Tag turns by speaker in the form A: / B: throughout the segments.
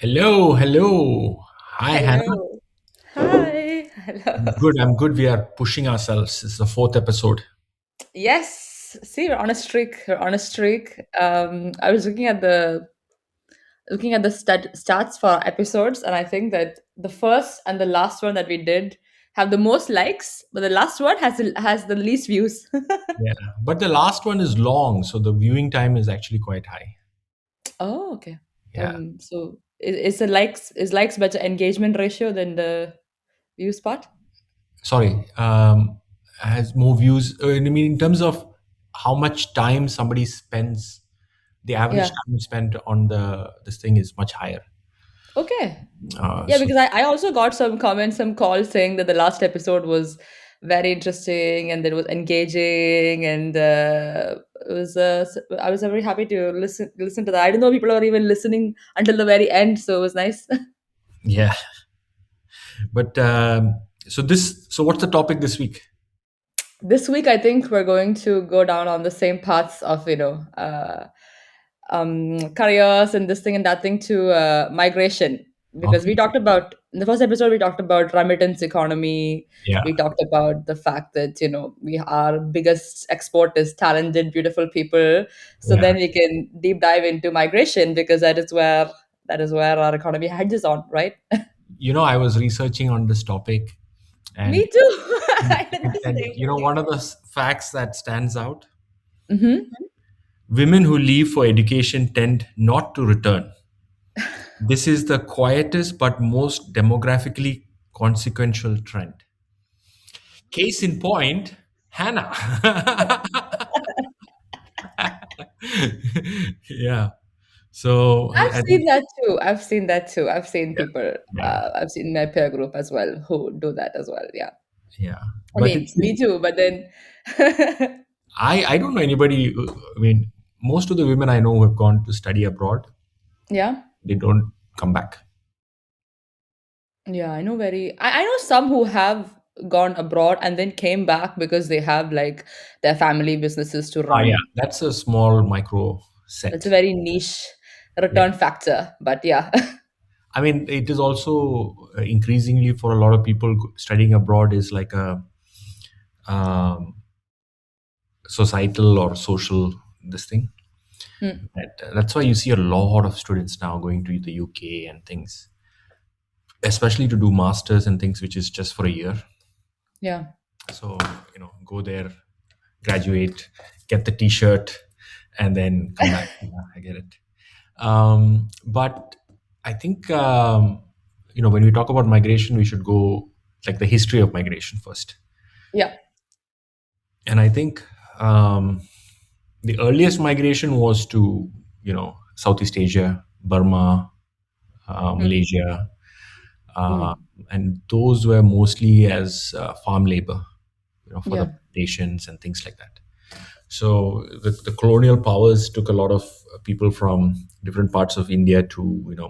A: Hello, hello. Hi, Hannah.
B: Hello. Hi. Hello.
A: I'm good. We are pushing ourselves. It's the fourth episode.
B: Yes. See, we're on a streak. We're on a streak. I was looking at the stats for episodes, and I think that the first and the last one that we did have the most likes, but the last one has the least views.
A: Yeah. But the last one is long, so the viewing time is actually quite high.
B: Oh, okay.
A: Yeah.
B: So is the likes better engagement ratio than the views part?
A: Sorry. Has more views. I mean, in terms of how much time somebody spends, the average
B: Yeah.
A: time spent on the this thing is much higher.
B: Okay. Yeah,
A: So
B: because I also got some comments, some calls saying that the last episode was very interesting and that it was engaging and I was very happy to listen to that. I didn't know people are even listening until the very end, so it was nice.
A: yeah. But so what's the topic this week?
B: This week, I think we're going to go down on the same paths of careers and this thing and that thing to migration, because we
A: Okay.
B: talked about in the first episode we talked about remittance economy.
A: Yeah.
B: We talked about the fact that we our biggest export is talented beautiful people, so
A: Yeah.
B: then we can deep dive into migration because that is where our economy hedges on, right?
A: I was researching on this topic,
B: Me
A: and
B: too.
A: and,
B: I did the same
A: you know,
B: thing.
A: one of the facts that stands out:
B: Hmm.
A: women who leave for education tend not to return. This is the quietest but most demographically consequential trend. Case in point, Hannah. Yeah. So
B: I've
A: I
B: seen
A: think,
B: that too. I've seen
A: yeah,
B: people.
A: yeah,
B: I've seen my peer group as well who do that as well. Yeah.
A: yeah.
B: I
A: But
B: mean, me too. But then,
A: I don't know anybody. I mean, most of the women I know who have gone to study abroad,
B: yeah,
A: they don't come back.
B: yeah. I know some who have gone abroad and then came back because they have like their family businesses to
A: Ah, yeah,
B: run.
A: that's a small micro
B: That's a
A: set.
B: very niche
A: Yeah.
B: return factor. But yeah,
A: I mean, it is also increasingly for a lot of people studying abroad is like a um, societal or social this thing.
B: Hmm.
A: That's why you see a lot of students now going to the UK and things, especially to do masters and things, which is just for a year.
B: Yeah,
A: So go there, graduate, get the T-shirt, and then come back. Yeah, I get it. But I think when we talk about migration, we should go like the history of migration first.
B: yeah,
A: And I think the earliest migration was to Southeast Asia, Burma,
B: hmm.
A: Malaysia, uh,
B: Hmm.
A: and those were mostly as farm labor, for the
B: Yeah,
A: plantations and things like that. So the colonial powers took a lot of people from different parts of India to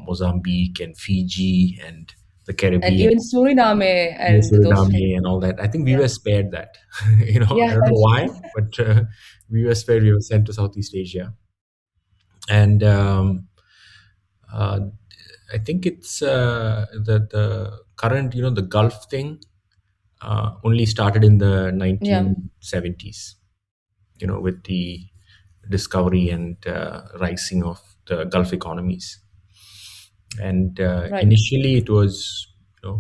A: Mozambique and Fiji and the
B: and
A: Caribbean,
B: even Suriname and those places.
A: Suriname and all that. I think we
B: Yeah,
A: were spared that. I
B: yeah,
A: don't know
B: that's
A: why, but we were spared. We were sent to Southeast Asia, and uh, I think it's the current the Gulf thing only started in the
B: yeah,
A: 1970s. With the discovery and rising of the Gulf economies. And
B: right.
A: initially, it was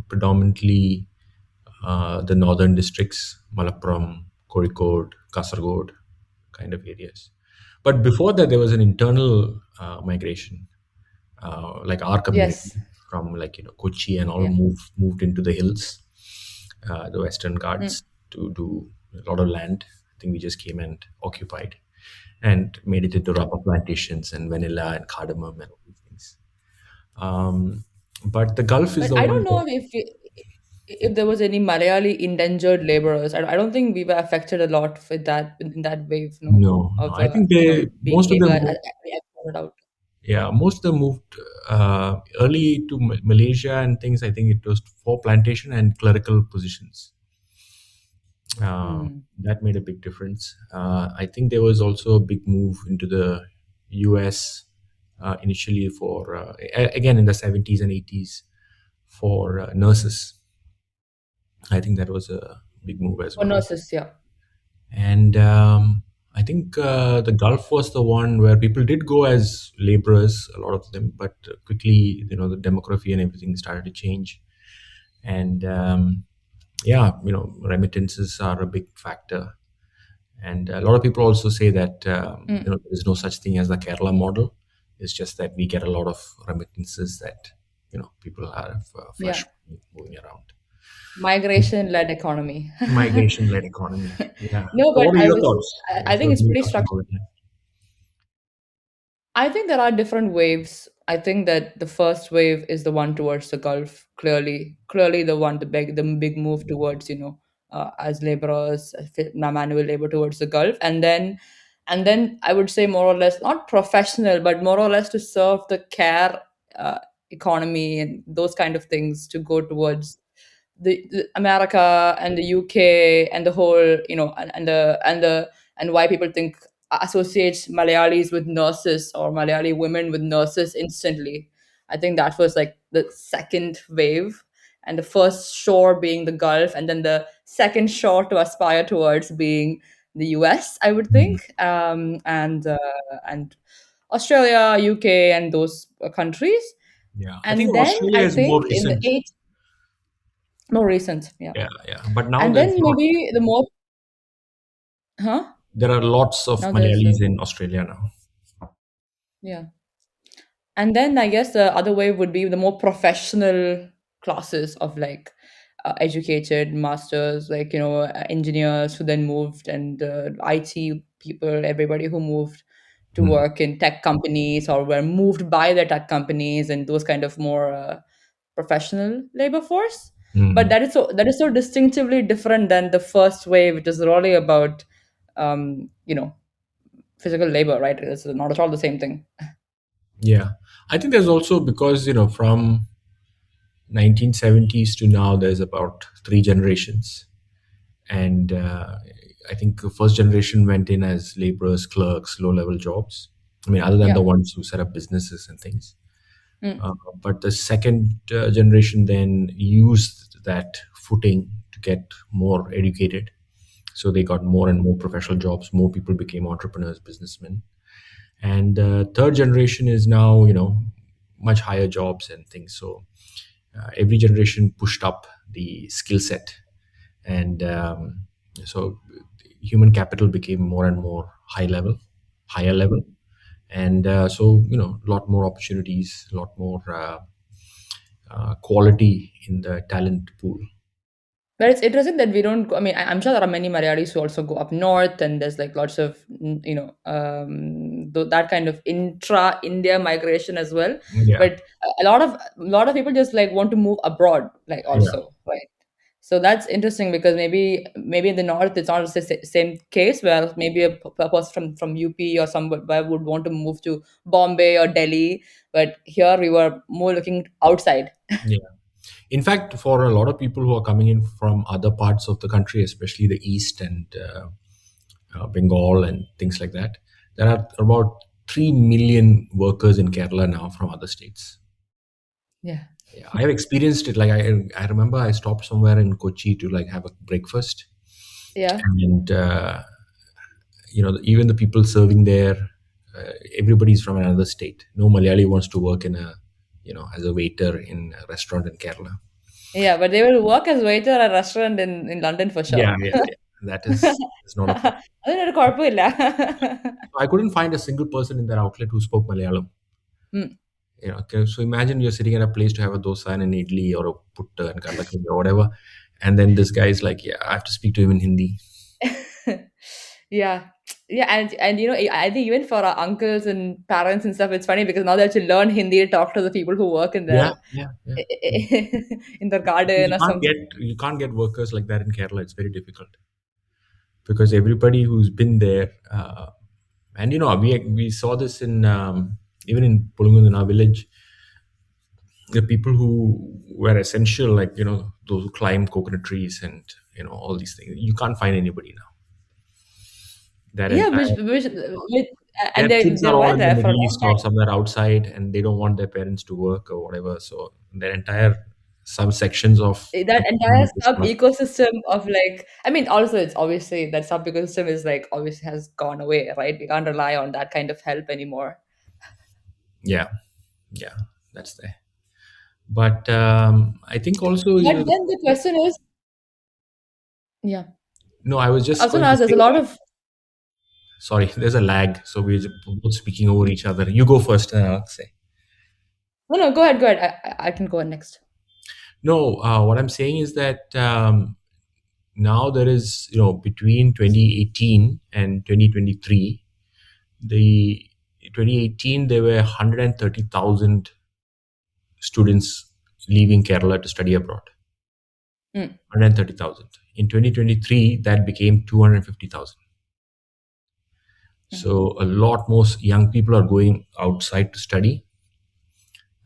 A: predominantly the northern districts, Malappuram, Kozhikode, Kasargod, kind of areas. But before that, there was an internal migration, like our community
B: Yes.
A: from like Kochi and all
B: Yeah.
A: moved into the hills, the Western
B: Mm.
A: Ghats to do a lot of land. I think we just came and occupied and made it into rubber plantations and vanilla and cardamom and all these things. Um, but the Gulf is
B: But
A: the
B: I
A: one
B: don't
A: that,
B: know if there was any Malayali indentured laborers. I don't think we were affected a lot with that in that wave, no,
A: no.
B: of
A: I think
B: being
A: most of them,
B: exported out.
A: yeah, most of them moved early to Malaysia and things. I think it was for plantation and clerical positions.
B: Hmm.
A: That made a big difference. I think there was also a big move into the US, initially for again in the 70s and 80s for nurses. I think that was a big move as
B: For
A: well.
B: nurses, yeah.
A: And I think the Gulf was the one where people did go as laborers, a lot of them, but quickly, the demography and everything started to change. And yeah, remittances are a big factor. And a lot of people also say that
B: Mm,
A: there is no such thing as the Kerala model. It's just that we get a lot of remittances that people have
B: yeah.
A: fresh money moving around.
B: Migration-led economy.
A: Migration-led economy. Yeah.
B: No,
A: So
B: but
A: what are your thoughts?
B: I think
A: You've
B: it's
A: been
B: pretty
A: talking
B: structured.
A: all the time.
B: I think there are different waves. I think that the first wave is the one towards the Gulf. Clearly, the big move towards as laborers, manual labor towards the Gulf, and then I would say more or less not professional, but more or less to serve the care uh, economy and those kind of things to go towards the America and the UK and the whole and why people think associates Malayalis with nurses or Malayali women with nurses instantly. I think that was like the second wave, and the first shore being the Gulf, and then the second shore to aspire towards being the US. I would
A: Mm.
B: think, and Australia, UK, and those countries.
A: Yeah, I think
B: And then
A: Australia
B: I
A: is more
B: think in the
A: recent.
B: eight more recent, yeah.
A: Yeah, yeah. But now
B: And
A: there's
B: then
A: not.
B: maybe the more, huh?
A: There are lots of
B: Now there's
A: Malayalis in Australia now.
B: yeah. And then I guess the other way would be the more professional classes of like educated masters, like engineers who then moved, and IT people, everybody who moved to
A: Mm.
B: work in tech companies or were moved by the tech companies, and those kind of more professional labor force. But
A: Mm.
B: that is so distinctively different than the first wave, which is really about um, you know physical labor, right? It's not at all the same thing.
A: Yeah, I think there's also because from 1970s to now, there's about three generations, and I think the first generation went in as laborers, clerks, low-level jobs. I mean, other than the
B: Yeah.
A: ones who set up businesses and things.
B: Mm.
A: But the second generation then used that footing to get more educated. So they got more and more professional jobs. More people became entrepreneurs, businessmen. And third generation is now, much higher jobs and things. So every generation pushed up the skill set. And so human capital became more and more higher level. And so, a lot more opportunities, a lot more quality in the talent pool.
B: But it's interesting that we don't go, I mean, I'm sure there are many Malayalis who also go up north, and there's like lots of that kind of intra India migration as well.
A: Yeah,
B: But a lot of people just like want to move abroad, like
A: yeah,
B: also, right? So that's interesting because maybe in the north it's not the same case, where maybe a person from UP or somewhere would want to move to Bombay or Delhi, but here we were more looking outside.
A: yeah. In fact, for a lot of people who are coming in from other parts of the country, especially the east and Bengal and things like that, there are about 3 million workers in Kerala now from other states.
B: Yeah.
A: Yeah, I have experienced it. Like I remember I stopped somewhere in Kochi to like have a breakfast,
B: Yeah.
A: and even the people serving there, everybody's from another state. No Malayali wants to work in as a waiter in a restaurant in Kerala.
B: Yeah, but they will work as waiter at a restaurant in London for
A: Yeah,
B: sure.
A: yeah, yeah. That is not a problem.
B: അതിനൊരു കുഴപ്പമില്ല.
A: I couldn't find a single person in that outlet who spoke Malayalam.
B: Mm.
A: Okay, so imagine you're sitting at a place to have a dosa and an idli or a putta and kadlakandi or whatever, and then this guy is like, "Yeah, I have to speak to him in Hindi."
B: Yeah. Yeah, and I think even for our uncles and parents and stuff, it's funny because now they have to learn Hindi to talk to the people who work in
A: Yeah,
B: their
A: yeah, yeah.
B: in their
A: Because
B: garden or something.
A: you can't get workers like that in Kerala. It's very difficult because everybody who's been there, and we saw this in even in Pulungun in our village, the people who were essential, like those who climb coconut trees and all these things. You can't find anybody now. That
B: Yeah,
A: entire
B: which and
A: Their kids
B: they
A: are all
B: were
A: in the
B: there for
A: Middle
B: a long
A: East or
B: time.
A: somewhere outside, and they don't want their parents to work or whatever. So their entire some sections of
B: That
A: the
B: entire
A: community is
B: sub
A: lost.
B: ecosystem of like, I mean, also it's obviously that sub ecosystem is like obviously has gone away, right? We can't rely on that kind of help anymore.
A: Yeah, yeah, that's there. But I think also,
B: But then the question is, yeah,
A: no, I was
B: I
A: just
B: was gonna
A: going to
B: ask, there's
A: say
B: a lot
A: that.
B: of
A: Sorry, there's a lag, so we're both speaking over each other. You go first, and I'll say.
B: no, no, go ahead, go ahead. I can go on next.
A: No, what I'm saying is that now there is, between 2018 and 2023, the 2018 there were 130,000 students leaving Kerala to study abroad.
B: Mm,
A: 130,000. In 2023, that became 250,000.
B: mm,
A: So a lot more young people are going outside to study.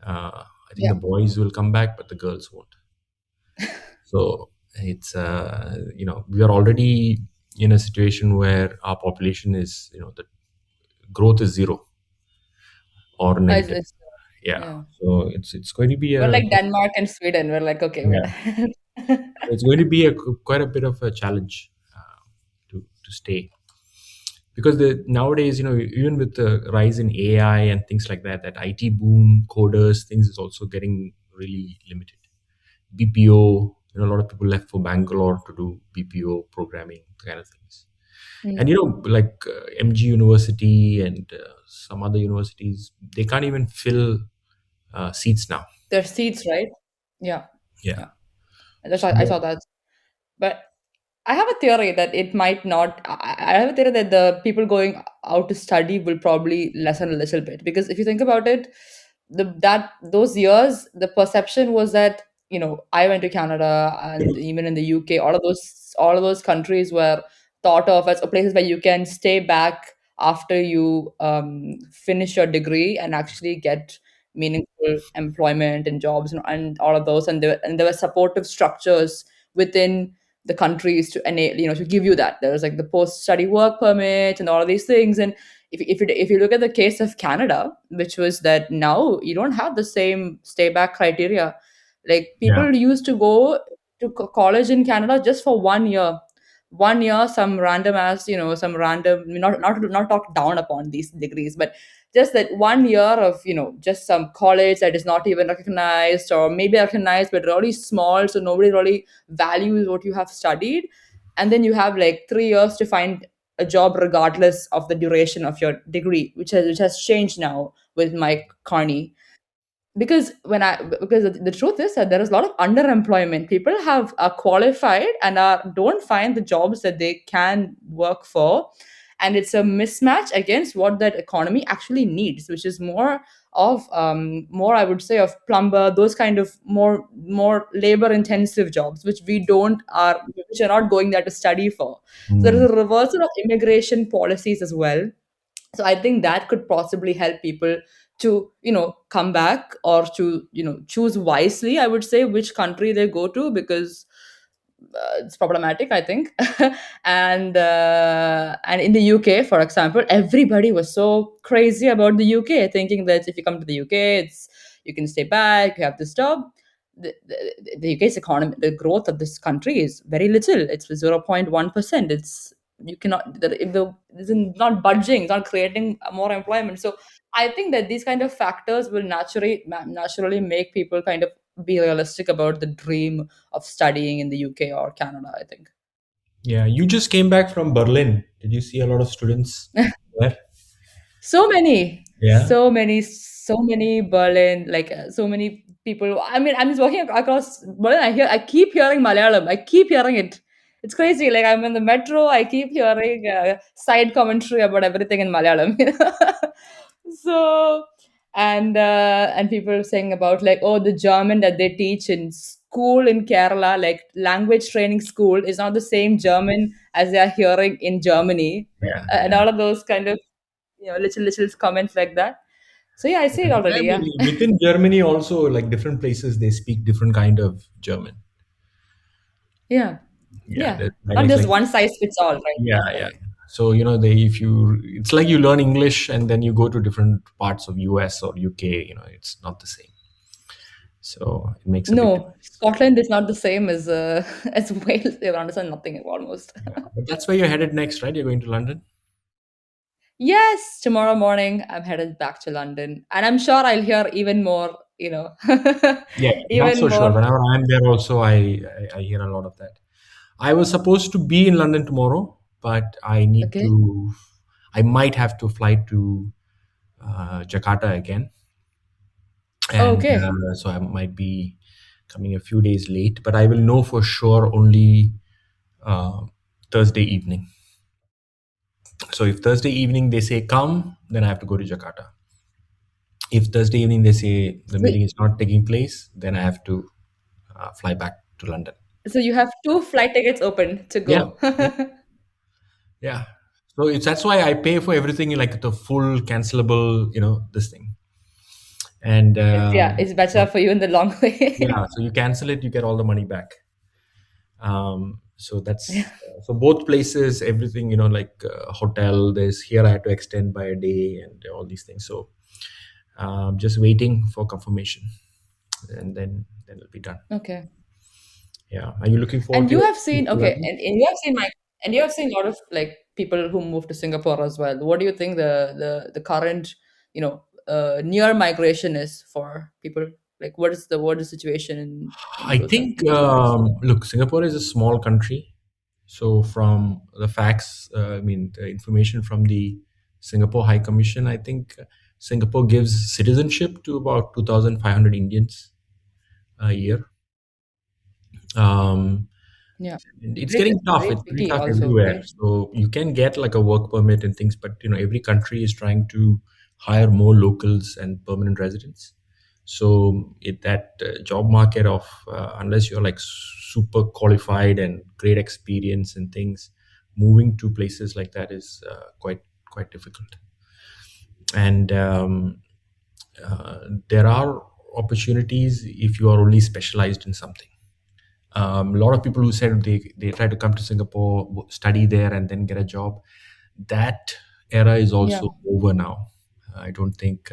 A: I think
B: yeah,
A: the boys will come back, but the girls won't. So it's we are already in a situation where our population is, the growth is zero or negative.
B: it's
A: Yeah.
B: yeah.
A: So it's going to be
B: We're
A: a
B: like Denmark and Sweden. We're like, okay,
A: yeah.
B: we're
A: It's going to be quite a bit of a challenge to stay, because nowadays, even with the rise in AI and things like that, that IT boom, coders, things is also getting really limited. BPO, a lot of people left for Bangalore to do BPO programming kind of things. And
B: Mm.
A: like MG University and some other universities, they can't even fill seats now.
B: Their seats, right? Yeah,
A: Yeah.
B: yeah. I
A: So
B: saw that. But I have a theory that it might not. I have a theory that the people going out to study will probably lessen a little bit, because if you think about it, that those years, the perception was that I went to Canada and even in the UK, all of those countries were thought of as places where you can stay back after you finish your degree and actually get meaningful employment and jobs and all of those, and there were supportive structures within the countries to enable to give you that. There was like the post study work permit and all of these things. And if you look at the case of Canada, which was that now you don't have the same stay back criteria. Like
A: yeah,
B: people used to go to college in Canada just for 1 year. 1 year, some random ass, some random, not talk down upon these degrees, but just that 1 year of just some college that is not even recognized, or maybe recognized but really small, so nobody really values what you have studied. And then you have like 3 years to find a job regardless of the duration of your degree, which has changed now with Mike Carney. Because the truth is that there is a lot of underemployment. People are qualified and don't find the jobs that they can work for, and it's a mismatch against what that economy actually needs, which is more, I would say, of plumber, those kind of more labor intensive jobs, which are not going there to study for. So there
A: mm,
B: is a reversal of immigration policies as well. So I think that could possibly help people to come back, or to choose wisely, I would say, which country they go to, because it's problematic, I think. And in the UK, for example, everybody was so crazy about the UK, thinking that if you come to the UK, you can stay back, you have this job. The UK's economy, the growth of this country is very little. It's 0.1%. It's you cannot the, if the It's not budging, it's not creating more employment. So I think that these kind of factors will naturally make people kind of be realistic about the dream of studying in the UK or Canada, I think.
A: yeah. You just came back from Berlin. Did you see a lot of students there?
B: So many,
A: Yeah,
B: so many Berlin, like so many people. I mean, I'm just walking across Berlin. I keep hearing Malayalam. I keep hearing it. It's crazy. Like I'm in the metro. I keep hearing side commentary about everything in Malayalam. So, and people saying about like, oh, the German that they teach in school in Kerala, like language training school, is not the same German as they are hearing in Germany,
A: yeah,
B: and
A: yeah.
B: all of those kind of little comments like that. So yeah, I see it
A: I
B: already.
A: mean,
B: Yeah,
A: within Germany also, like different places, they speak different kind of German.
B: yeah,
A: Yeah,
B: yeah.
A: there's
B: Not
A: dialects
B: just
A: like,
B: one size fits all, right?
A: yeah,
B: Yeah,
A: yeah. So they, if you, it's like you learn English and then you go to different parts of US or UK. It's not the same. So it makes a big
B: No,
A: difference.
B: Scotland is not the same as as Wales. They understand nothing almost.
A: Yeah, but that's where you're headed next, right? You're going to London.
B: Yes, tomorrow morning I'm headed back to London, and I'm sure I'll hear even more.
A: Yeah, that's
B: Even
A: for sure.
B: more.
A: Whenever I'm there, also I hear a lot of that. I was supposed to be in London tomorrow, but I need
B: Okay.
A: to. I might have to fly to Jakarta again,
B: Oh,
A: and
B: okay.
A: so I might be coming a few days late. But I will know for sure only uh, Thursday evening. So if Thursday evening they say come, then I have to go to Jakarta. If Thursday evening they say the
B: So,
A: meeting is not taking place, then I have to fly back to London.
B: so you have two flight tickets open to
A: Yeah,
B: go.
A: yeah, yeah. So that's why I pay for everything like the full cancelable, this thing. And
B: It's better
A: so
B: for you in the long way.
A: yeah, so you cancel it, you get all the money back. So
B: Yeah.
A: that's so both places, everything, like hotel. There's here I had to extend by a day and all these things. So just waiting for confirmation, and then it'll be done.
B: Okay.
A: Yeah. Are you looking forward
B: And
A: to
B: you
A: your
B: have
A: trip
B: seen,
A: to
B: okay,
A: London?
B: and you have seen and you have seen a lot of like people who move to Singapore as well. What do you think the current, near migration is for people? Like what is the situation in
A: I
B: those
A: think,
B: those parts?
A: look, Singapore is a small country. So, from the facts, I mean, the information from the Singapore High Commission, I think Singapore gives citizenship to about 2,500 Indians a year. Um,
B: Yeah.
A: it's
B: Great
A: getting tough. It's
B: great
A: pretty
B: pity
A: tough
B: also,
A: everywhere.
B: right?
A: So you can get like a work permit and things, but every country is trying to hire more locals and permanent residents. So that job market of unless you're like super qualified and great experience and things, moving to places like that is quite difficult. And there are opportunities if you are only specialized in something. A lot of people who said they try to come to Singapore, study there, and then get a job. That era is
B: Yeah.
A: also over now. I don't think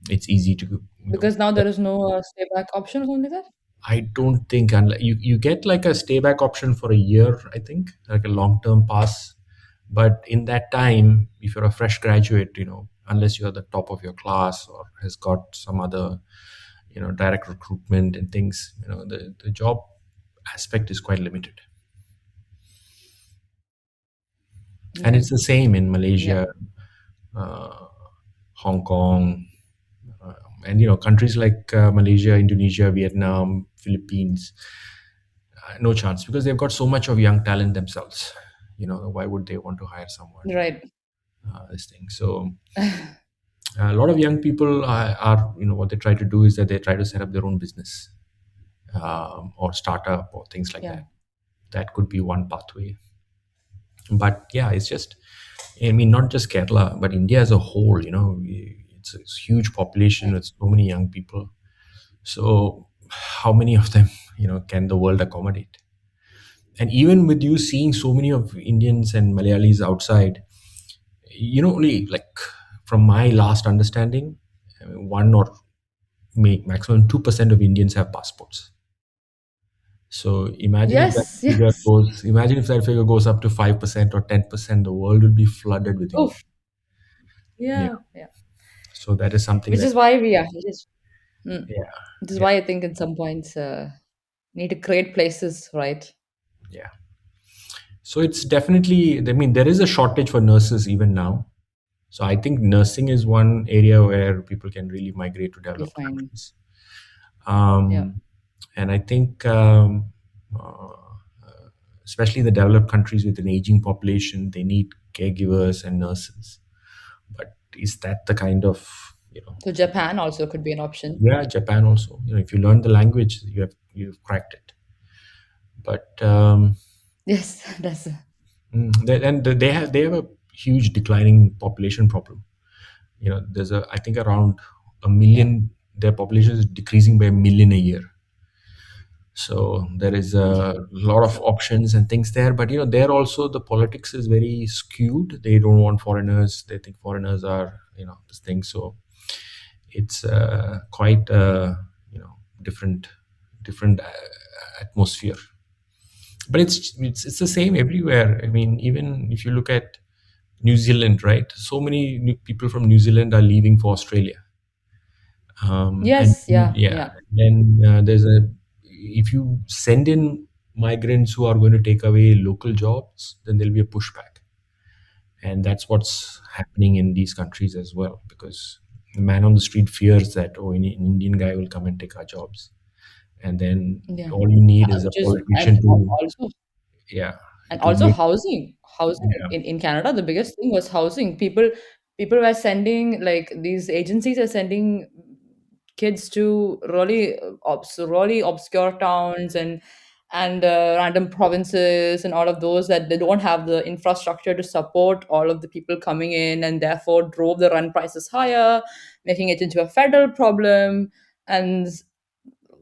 A: it's easy to,
B: Because now there is no stay back option or something like that?
A: I don't think unless you get like a stay back option for a year, I think, like a long term pass. But in that time, if you're a fresh graduate, unless you're the top of your class or has got some other, direct recruitment and things, the job aspect is quite limited. And
B: Yeah.
A: it's the same in
B: Yeah.
A: Malaysia, uh, Hong Kong, uh, and countries like Malaysia, Indonesia, Vietnam, Philippines. No chance because they've got so much of young talent themselves. Why would they want to hire someone?
B: Right.
A: This thing. So a lot of young people are what they try to do is that they try to set up their own business or startup or things like
B: Yeah.
A: that. That could be one pathway. But yeah, it's just, I mean, not just Kerala, but India as a whole. It's a huge population
B: Right.
A: with so many young people. So how many of them, can the world accommodate? And even with you seeing so many of Indians and Malayalis outside, only like from my last understanding, one or maximum 2% of Indians have passports. So
B: Yes, yes.
A: imagine if that figure goes up to 5% or 10%, the world will be flooded with
B: Oh,
A: Indians. Yeah.
B: yeah, yeah.
A: So that is something
B: Which
A: that,
B: is why we are.
A: yeah,
B: Which is
A: yeah,
B: why I think in some points need to create places, right?
A: yeah. So it's definitely, I mean, there is a shortage for nurses even now. So I think nursing is one area where people can really migrate to
B: We
A: developed
B: find.
A: countries.
B: Yeah.
A: Um, and I think, especially the developed countries with an aging population, they need caregivers and nurses. But is that the kind of,
B: So Japan also could be an option.
A: yeah, Japan also. If you learn the language, you've cracked it. But
B: Yes, that's
A: and they have a huge declining population problem. There's I think around a
B: yeah.
A: million. Their population is decreasing by a million a year. So there is a lot of options and things there, but there also the politics is very skewed. They don't want foreigners. They think foreigners are this thing. So it's quite different different atmosphere. But it's the same everywhere. I mean, even if you look at New Zealand, right? So many new people from New Zealand are leaving for Australia. And
B: Yes, yeah,
A: yeah,
B: yeah,
A: then there's a if you send in migrants who are going to take away local jobs, then there'll be a pushback, and that's what's happening in these countries as well, because the man on the street fears that, oh, an Indian guy will come and take our jobs, and then
B: yeah.
A: all you need is a
B: Which is, and
A: politician to,
B: also,
A: yeah,
B: and
A: to
B: also
A: make,
B: housing
A: yeah,
B: in Canada, the biggest thing was housing. People were sending, like, these agencies are sending kids to really really obscure towns and random provinces and all of those, that they don't have the infrastructure to support all of the people coming in, and therefore drove the rent prices higher, making it into a federal problem. And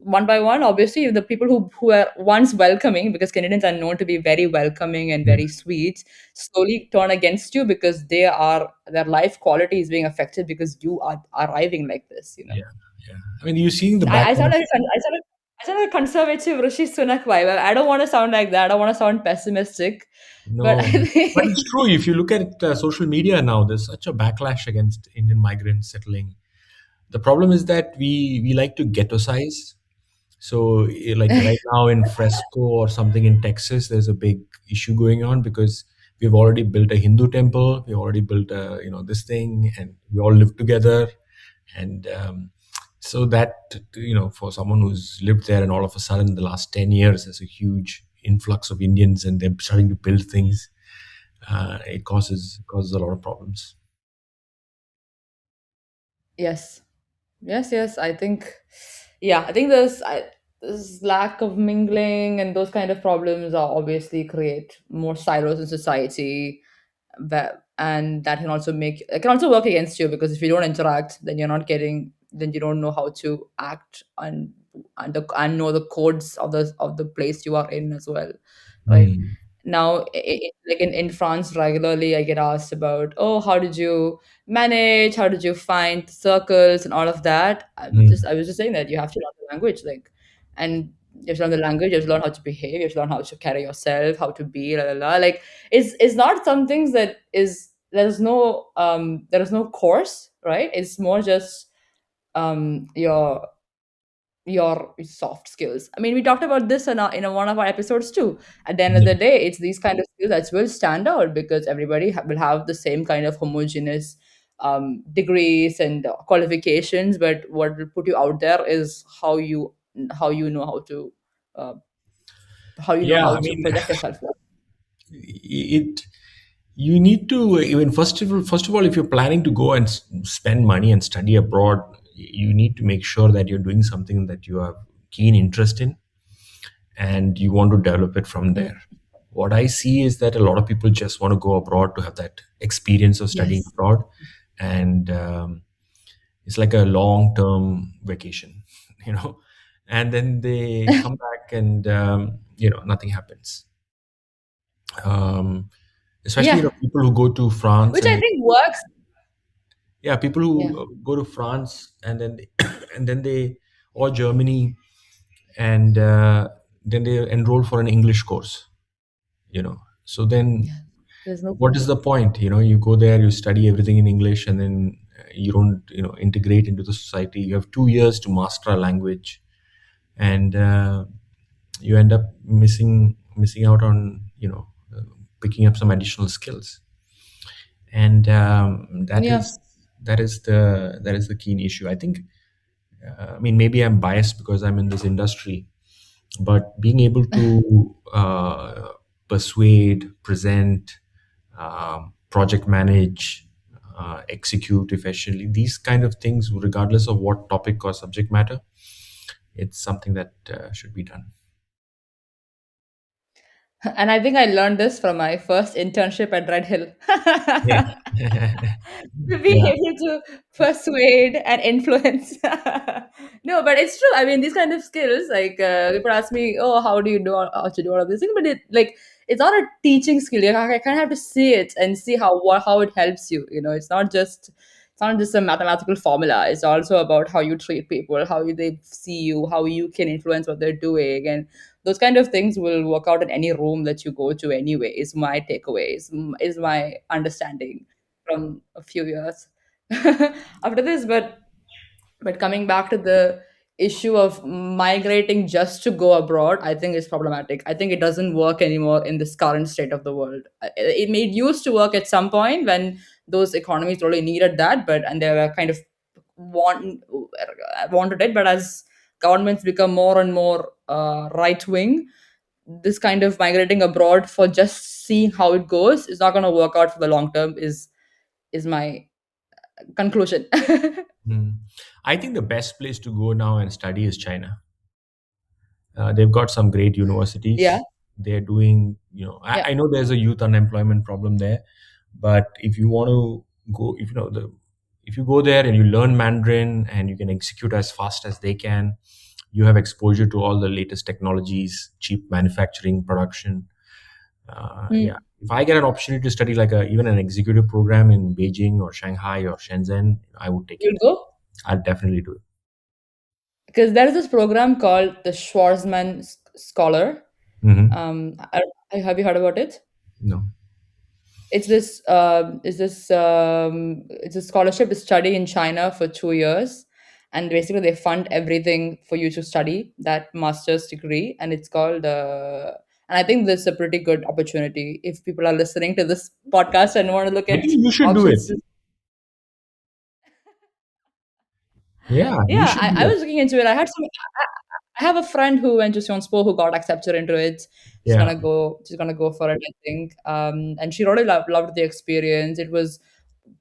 B: one by one, obviously, the people who were once welcoming, because Canadians are known to be very welcoming and
A: yeah,
B: very sweet, slowly turn against you, because their life quality is being affected because you are arriving like this.
A: yeah, yeah. I mean, you're seeing the
B: I sound
A: backlash.
B: like I sound like a conservative Rishi Sunak vibe. I don't want to sound like that. I don't want to sound pessimistic, but I
A: No, but
B: think
A: it's true. If you look at social media now, there's such a backlash against Indian migrants settling. The problem is that we like to ghettoize. So, like right now in Fresco or something in Texas, there's a big issue going on because we've already built a Hindu temple, we already built a this thing, and we all live together. And so that for someone who's lived there, and all of a sudden the last 10 years, there's a huge influx of Indians, and they're starting to build things. It causes a lot of problems.
B: yes. Yes, yes. I think this lack of mingling and those kind of problems are obviously create more silos in society, and that can also work against you, because if you don't interact, then you don't know how to act and know the codes of the place you are in as well, right?
A: Mm,
B: Now, like in France, regularly I get asked about, oh, how did you manage, how did you find circles and all of that.
A: mm.
B: I was just saying that you have to learn the language, like, and you have to learn the language, you have to learn how to behave, you have to learn how to carry yourself, how to be, la la la. Like, it's not some things that is there is no course, right? It's more just your soft skills. I mean, we talked about this in one of our episodes too. At the end of
A: Yeah.
B: the day, it's these kind of skills that will stand out, because everybody will have the same kind of homogeneous degrees and qualifications. But what will put you out there is how you know uh,
A: Yeah, I
B: to
A: mean,
B: project yourself.
A: it you need to, even first of all, if you're planning to go and spend money and study abroad, you need to make sure that you're doing something that you have keen interest in, and you want to develop it from
B: Mm.
A: there. What I see is that a lot of people just want to go abroad to have that experience of studying
B: Yes.
A: abroad, and it's like a long term vacation, you know and then they come back, and nothing happens. um, Especially
B: Yeah,
A: people who go to France,
B: which
A: and
B: I think works.
A: yeah, people
B: Yeah.
A: who go to France, and then and then they or Germany, and then they enroll for an English course. So then,
B: Yeah. There's no
A: what
B: point.
A: is the point? You go there, you study everything in English, and then you don't integrate into the society. You have 2 years to master a language, and you end up missing out on picking up some additional skills. And that
B: Yeah.
A: is the key issue, I think. I mean, maybe I'm biased because I'm in this industry, but being able to persuade, present, project manage, execute efficiently, these kind of things, regardless of what topic or subject matter, it's something that should be done.
B: And I think I learned this from my first internship at Red Hill.
A: Yeah.
B: To be
A: Yeah.
B: able to persuade and influence. No, but it's true. I mean, these kind of skills, like people ask me, "Oh, how do you do how to do all of these things?" But it's not a teaching skill. You kind of have to see it and see how it helps you. You know, it's not just a mathematical formula. It's also about how you treat people, they see you, how you can influence what they're doing, and those kind of things will work out in any room that you go to anyway. Is my takeaway. Is my understanding from a few years after this. But coming back to the issue of migrating just to go abroad, I think is problematic. I think it doesn't work anymore in this current state of the world. It used to work at some point when those economies really needed that, but and they were kind of want wanted it. But as governments become more and more right wing, this kind of migrating abroad for just seeing how it goes is not going to work out for the long term. Is my conclusion.
A: Mm. I think the best place to go now and study is China. They've got some great
B: Yeah,
A: universities. They're doing,
B: yeah.
A: I know there's a youth unemployment problem there, but if you want to go, if you go there and you learn Mandarin and you can execute as fast as they can, you have exposure to all the latest technologies, cheap manufacturing, production. Yeah,
B: Mm.
A: if I get an opportunity to study like even an executive program in Beijing or Shanghai or Shenzhen, I would take
B: You'll
A: it.
B: go
A: I'll definitely do it.
B: because there is this program called the Schwarzman Scholar.
A: Hmm.
B: Have you heard about it?
A: No.
B: It's a scholarship to study in China for 2 years, and basically they fund everything for you to study that master's degree, and it's called. And I think this is a pretty good opportunity if people are listening to this podcast and want to look
A: I
B: at
A: think you should do it.
B: options.
A: Yeah, you
B: Yeah,
A: should
B: I
A: do it.
B: was looking into it. I have a friend who went to Sciences Po who got accepted into it.
A: Yeah.
B: She's gonna go for it, I think. And she really loved the experience. It was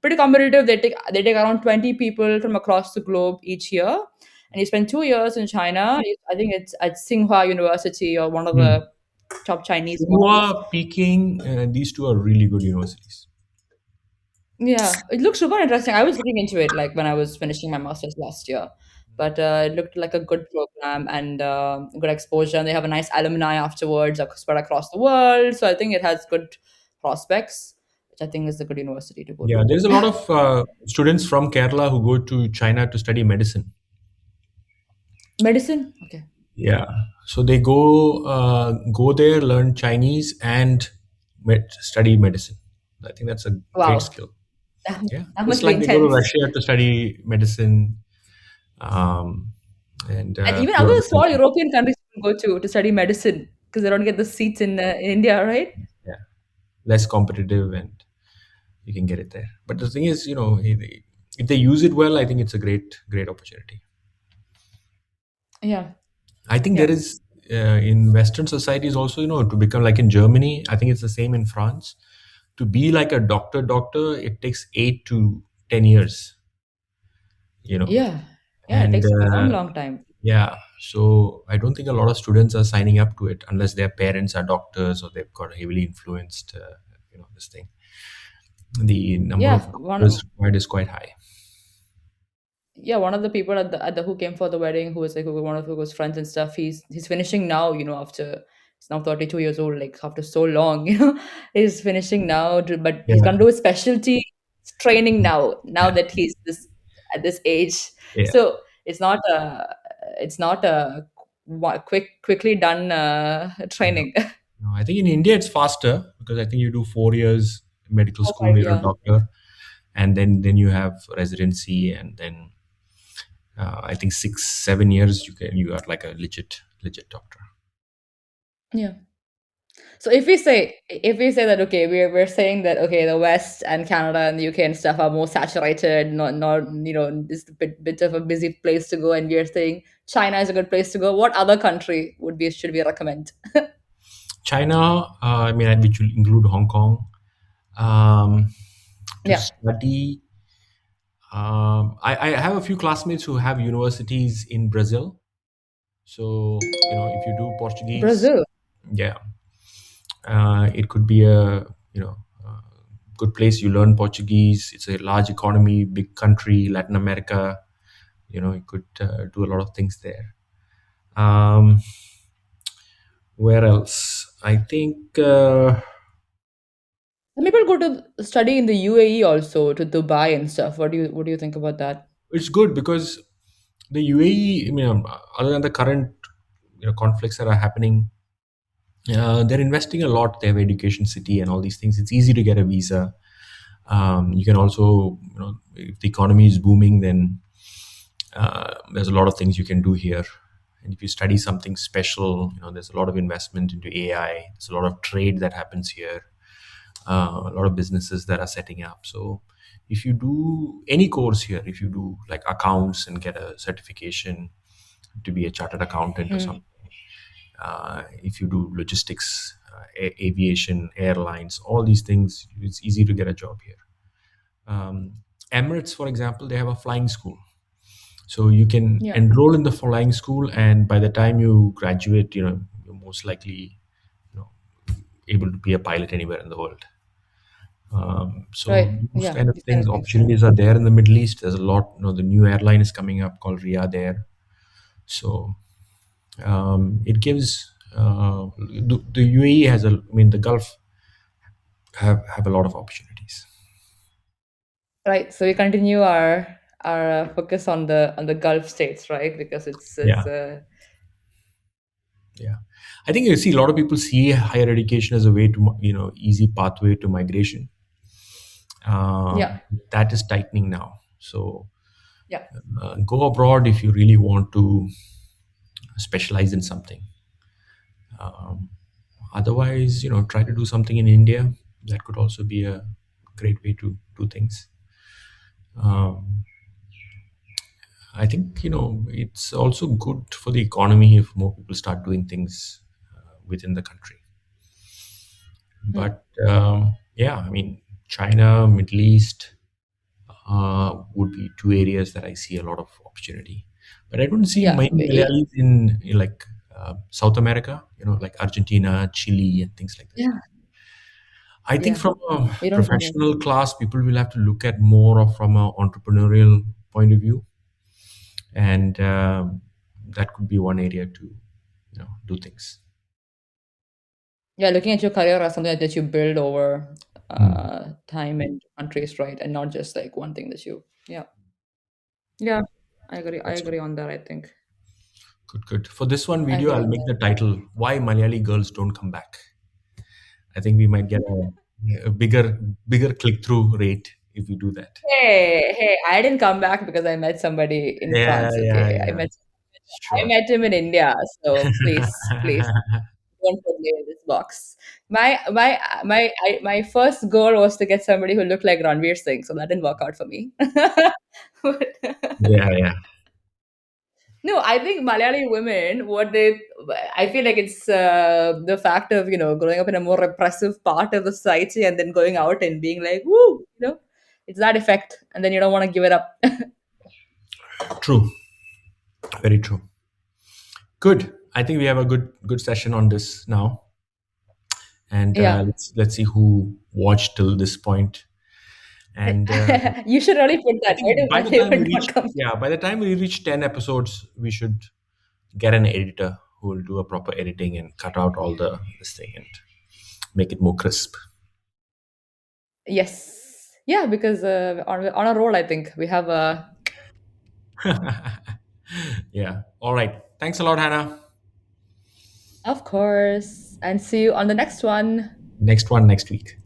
B: pretty competitive. They take around 20 people from across the globe each year, and you spend 2 years in China. I think it's at Tsinghua University or one of
A: Hmm.
B: the top Chinese ones.
A: Tsinghua, Peking, these two are really good universities.
B: Yeah, it looks super interesting. I was looking into it like when I was finishing my master's last year, but it looked like a good program and good exposure. And they have a nice alumni afterwards, spread across the world. So I think it has good prospects, which I think is a good university to go
A: Yeah,
B: to.
A: there's a lot of students from Kerala who go to China to study medicine.
B: Medicine, okay.
A: Yeah, so they go there, learn Chinese, and study medicine. I think that's a great
B: Wow,
A: skill.
B: that,
A: Yeah,
B: that
A: just
B: must be
A: like they go to
B: intense.
A: Russia to study medicine, um, and
B: And
A: a
B: even
A: few
B: other
A: other
B: small
A: countries.
B: European countries can go to study medicine because they don't get the seats in India, right?
A: Yeah, less competitive, and you can get it there. But the thing is, if they use it well, I think it's a great opportunity.
B: Yeah,
A: I think there
B: yeah,
A: is in Western societies also, to become like in Germany. I think it's the same in France. To be like a doctor, it takes 8 to 10 years. You know,
B: yeah, yeah. It
A: and
B: takes a long, long time.
A: yeah, so I don't think a lot of students are signing up to it unless their parents are doctors or they've got heavily influenced. This thing. The number
B: Yeah,
A: of doctors required is quite high.
B: one of the people at the who came for the wedding, who was like one of Hugo's friends and stuff. He's finishing now. After he's now 32 years old. Like after so long, he's finishing now. But he's
A: Yeah,
B: gonna do his specialty training now. Now that he's this at this age,
A: yeah.
B: so it's not a quickly done
A: No,
B: training.
A: no. I think in India it's faster because I think you do 4 years medical
B: Oh,
A: school,
B: five,
A: you're a
B: yeah,
A: doctor, and then you have residency, and then I think 6 7 years you are like a legit doctor.
B: yeah. So if we say that okay, we're saying that okay, the West and Canada and the UK and stuff are more saturated, not this bit of a busy place to go, and we're saying China is a good place to go. What other country should we recommend?
A: China, I mean, which will include Hong Kong, um, to
B: Yeah,
A: study. I have a few classmates who have universities in Brazil. So if you do Portuguese,
B: Brazil.
A: yeah. It could be a good place. You learn Portuguese. It's a large economy, big country, Latin America. You could do a lot of things there. Um, where else? I think
B: Some people go to study in the UAE also, to Dubai and stuff. What do you think about that?
A: it's good because the UAE, other than the current conflicts that are happening, they're investing a lot. They have education city and all these things. It's easy to get a visa. You can also, if the economy is booming, then there's a lot of things you can do here. And if you study something special, there's a lot of investment into AI. There's a lot of trade that happens here. A lot of businesses that are setting up. So if you do any course here, if you do like accounts and get a certification to be a chartered accountant or
B: Hmm.
A: something, if you do logistics, aviation, airlines, all these things, it's easy to get a job here. Um, Emirates, for example, they have a flying school. So you can
B: Yeah.
A: enroll in the flying school, and by the time you graduate, you're most likely, you know, able to be a pilot anywhere in the world. So
B: Right.
A: those
B: Yeah.
A: kind of
B: These kind
A: things,
B: of things. Yeah.
A: opportunities are there in the Middle East. There's a lot. The new airline is coming up called Riyadh Air. So it gives the UAE has the Gulf have a lot of opportunities.
B: Right. So we continue our focus on the Gulf states, right? Because it's
A: Yeah, yeah. I think you see a lot of people see higher education as a way to easy pathway to migration.
B: yeah,
A: That is tightening now. So
B: yeah.
A: go abroad if you really want to specialize in something. Otherwise, try to do something in India. That could also be a great way to do things. Um, I think it's also good for the economy if more people start doing things within the country.
B: Hmm.
A: But yeah, China, Middle East would be two areas that I see a lot of opportunity. But I don't see
B: Yeah.
A: many Malayalis in like South America, like Argentina, Chile, and things like that.
B: Yeah.
A: I think
B: Yeah.
A: from a
B: We don't have it.
A: professional class, people will have to look at more of from an entrepreneurial point of view, and that could be one area to do things.
B: Yeah, looking at your career as something that you build over
A: Hmm.
B: time and countries, right? And not just like one thing that you. Yeah. Yeah. I agree. I
A: That's
B: agree on that, I think.
A: good. Good. For this one
B: I
A: video,
B: agree
A: I'll
B: on
A: make
B: that.
A: the title "Why Malayali Girls Don't Come Back." I think we might get a bigger click through rate if we do that.
B: Hey, hey, I didn't come back because I met somebody in
A: Yeah,
B: France,
A: yeah,
B: okay? I
A: yeah.
B: met I
A: Sure.
B: met him in India, so please don't put me in this box. My first goal was to get somebody who looked like Ranveer Singh, so that didn't work out for me. But
A: Yeah, yeah.
B: no, I think Malayali women, I feel like it's the fact of, growing up in a more repressive part of the society and then going out and being like, woo, it's that effect. And then you don't want to give it up.
A: True. Very true. Good. I think we have a good session on this now, and
B: Yeah.
A: let's see who watched till this point. And
B: You should really put
A: I
B: that, right?
A: think
B: If
A: by the
B: Monday
A: time we
B: would not
A: reach
B: come.
A: yeah by the time we reach 10 episodes, we should get an editor who will do a proper editing and cut out all this thing and make it more crisp.
B: Yes. Yeah, because on a roll, I think we have a.
A: Yeah. All right. Thanks a lot, Hannah.
B: Of course. And see you on the next one.
A: Next one next week.